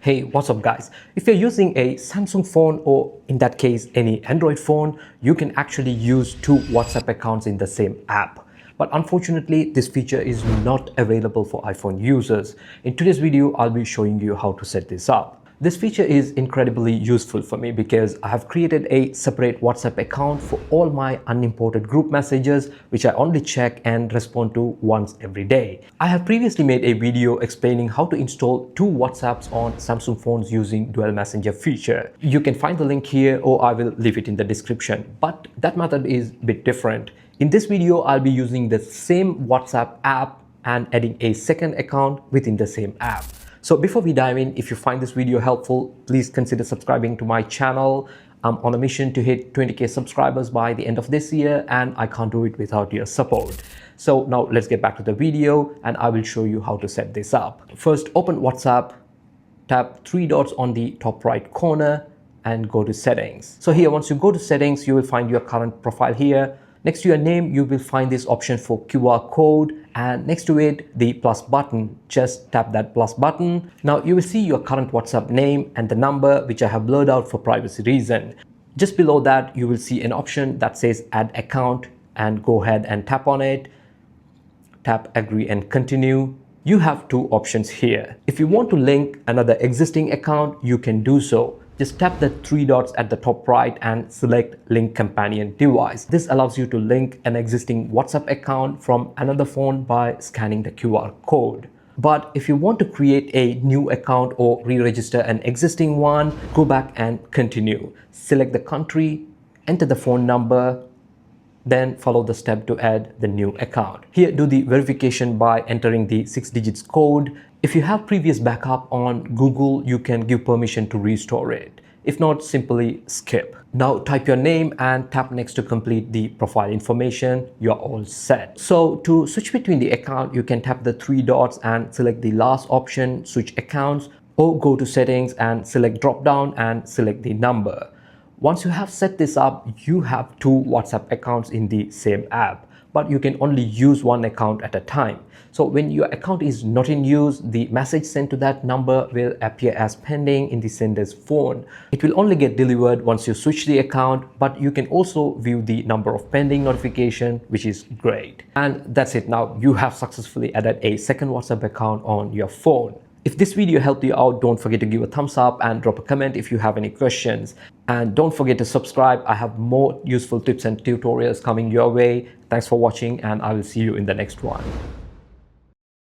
Hey, what's up guys? If you're using a Samsung phone or in that case any Android phone, you can actually use two WhatsApp accounts in the same app. But unfortunately, this feature is not available for iPhone users. In today's video, I'll be showing you how to set this up. This feature is incredibly useful for me because I have created a separate WhatsApp account for all my unimported group messages, which I only check and respond to once every day. I have previously made a video explaining how to install two WhatsApps on Samsung phones using dual messenger feature. You can find the link here or I will leave it in the description, but that method is a bit different. In this video, I'll be using the same WhatsApp app and adding a second account within the same app. So before we dive in, if you find this video helpful, please consider subscribing to my channel. I'm on a mission to hit 20k subscribers by the end of this year, and I can't do it without your support. So now let's get back to the video and I will show you how to set this up. First, open WhatsApp, tap three dots on the top right corner and go to settings. So here, once you go to settings, you will find your current profile here. Next to your name, you will find this option for QR code, and next to it, the plus button. Just tap that plus button. Now you will see your current WhatsApp name and the number, which I have blurred out for privacy reason. Just below that, you will see an option that says add account, and go ahead and tap on it. Tap agree and continue. You have two options here. If you want to link another existing account, you can do so. Just tap the three dots at the top right and select link companion device. This allows you to link an existing WhatsApp account from another phone by scanning the QR code. But if you want to create a new account or re-register an existing one, go back and continue. Select the country, enter the phone number, then follow the step to add the new account. Here, do the verification by entering the 6 digits code. If you have previous backup on Google, you can give permission to restore it. If not, simply skip. Now type your name and tap next to complete the profile information. You're all set. So to switch between the account, you can tap the three dots and select the last option, switch accounts, or go to settings and select drop down and select the number. Once you have set this up, you have two WhatsApp accounts in the same app, but you can only use one account at a time. So when your account is not in use, the message sent to that number will appear as pending in the sender's phone. It will only get delivered once you switch the account, but you can also view the number of pending notification, which is great. And that's it. Now you have successfully added a second WhatsApp account on your phone. If this video helped you out, don't forget to give a thumbs up and drop a comment if you have any questions. And don't forget to subscribe. I have more useful tips and tutorials coming your way. Thanks for watching, and I will see you in the next one.